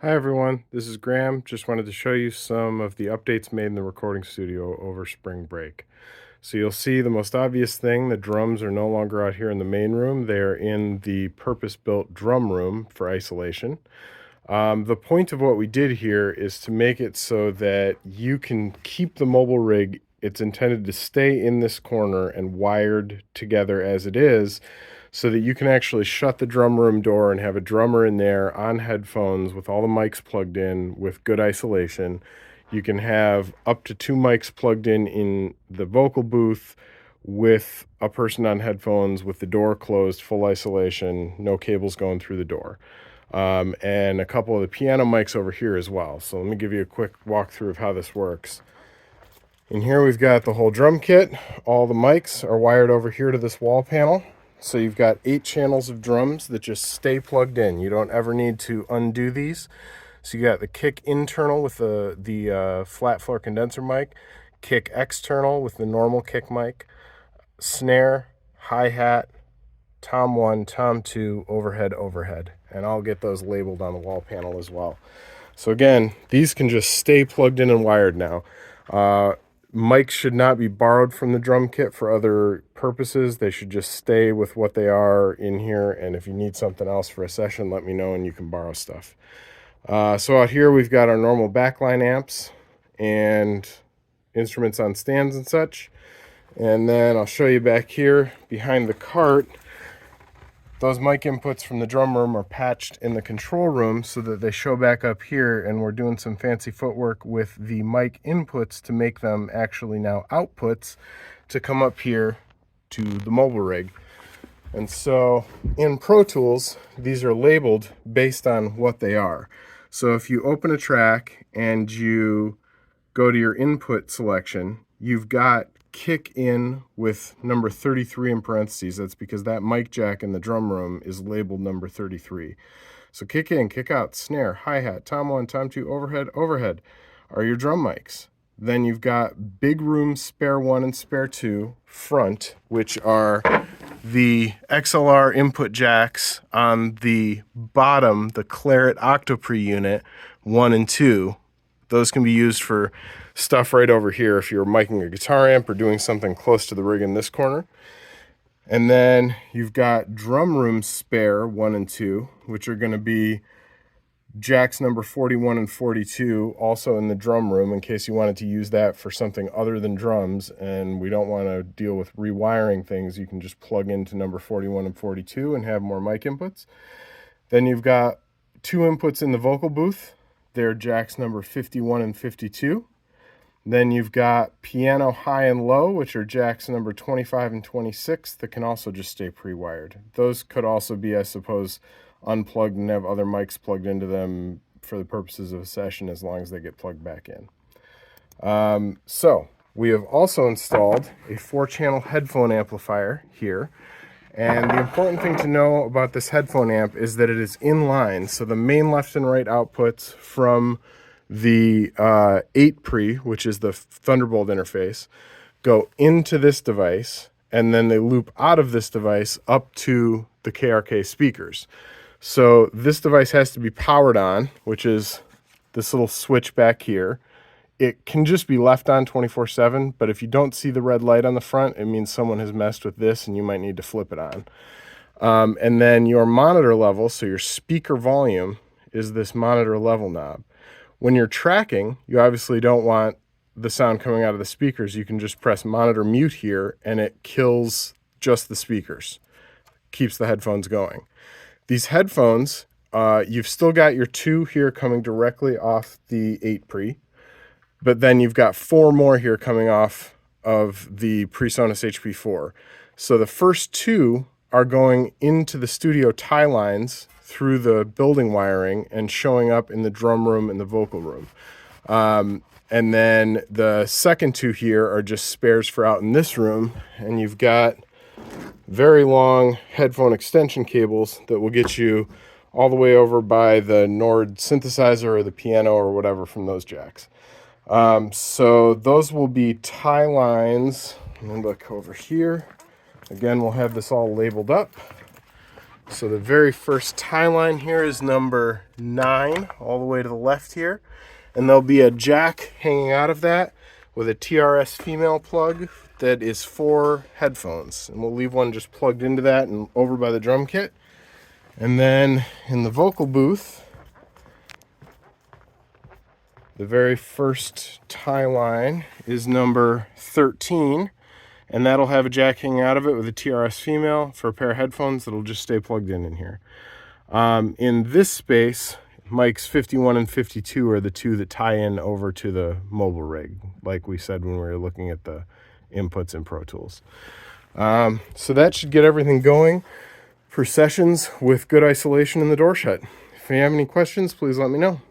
Hi everyone, this is Graham. Just wanted to show you some of the updates made in the recording studio over spring break. So you'll see the most obvious thing, the drums are no longer out here in the main room. They're in the purpose-built drum room for isolation. The point of what we did here is to make it so that you can keep the mobile rig. It's intended to stay in this corner and wired together as it is, so that you can actually shut the drum room door and have a drummer in there on headphones with all the mics plugged in with good isolation. You can have up to 2 mics plugged in the vocal booth with a person on headphones with the door closed, full isolation, no cables going through the door. And a couple of the piano mics over here as well. So let me give you a quick walkthrough of how this works. In here we've got the whole drum kit. All the mics are wired over here to this wall panel. So you've got 8 channels of drums that just stay plugged in. You don't ever need to undo these. So you got the kick internal with the flat floor condenser mic, kick external with the normal kick mic, snare, hi-hat, tom 1, tom 2, overhead, and I'll get those labeled on the wall panel as well. So again, these can just stay plugged in and wired now. Mics should not be borrowed from the drum kit for other purposes. They should just stay with what they are in here, and if you need something else for a session, let me know and you can borrow stuff. So out here we've got our normal backline amps and instruments on stands and such. And then I'll show you back here behind the cart. Those mic inputs from the drum room are patched in the control room so that they show back up here, and we're doing some fancy footwork with the mic inputs to make them actually now outputs to come up here to the mobile rig. And so in Pro Tools, these are labeled based on what they are. So if you open a track and you go to your input selection, you've got kick in with number 33 in parentheses. That's because that mic jack in the drum room is labeled number 33. So kick in, kick out, snare, hi-hat, tom 1, tom 2, overhead are your drum mics. Then you've got big room spare 1 and spare 2 front, which are the XLR input jacks on the bottom, the Claret Octopre unit 1 and 2. Those can be used for stuff right over here if you're miking a guitar amp or doing something close to the rig in this corner. And then you've got drum room spare 1 and 2, which are going to be jacks number 41 and 42, also in the drum room in case you wanted to use that for something other than drums and we don't want to deal with rewiring things. You can just plug into number 41 and 42 and have more mic inputs. Then you've got 2 inputs in the vocal booth. They're jacks number 51 and 52. Then you've got piano high and low, which are jacks number 25 and 26 that can also just stay pre-wired. Those could also be, I suppose, unplugged and have other mics plugged into them for the purposes of a session as long as they get plugged back in. So we have also installed a 4-channel headphone amplifier here. And the important thing to know about this headphone amp is that it is in line. So the main left and right outputs from the 8 pre, which is the Thunderbolt interface, go into this device, and then they loop out of this device up to the KRK speakers. So this device has to be powered on, which is this little switch back here. It can just be left on 24/7, but if you don't see the red light on the front, it means someone has messed with this and you might need to flip it on. And then your monitor level, so your speaker volume, is this monitor level knob. When you're tracking, you obviously don't want the sound coming out of the speakers. You can just press monitor mute here and it kills just the speakers, keeps the headphones going. These headphones, you've still got your 2 here coming directly off the 8 pre, but then you've got 4 more here coming off of the PreSonus HP4. So the first 2 are going into the studio tie lines through the building wiring and showing up in the drum room and the vocal room. And then the second 2 here are just spares for out in this room, and you've got very long headphone extension cables that will get you all the way over by the Nord synthesizer or the piano or whatever from those jacks. So those will be tie lines. Let me look over here. Again, we'll have this all labeled up. So the very first tie line here is number 9, all the way to the left here. And there'll be a jack hanging out of that with a TRS female plug that is for headphones. And we'll leave one just plugged into that and over by the drum kit. And then in the vocal booth, the very first tie line is number 13. And that'll have a jack hanging out of it with a TRS female for a pair of headphones that'll just stay plugged in here. In this space, mics 51 and 52 are the two that tie in over to the mobile rig, like we said when we were looking at the inputs in Pro Tools. So that should get everything going for sessions with good isolation and the door shut. If you have any questions, please let me know.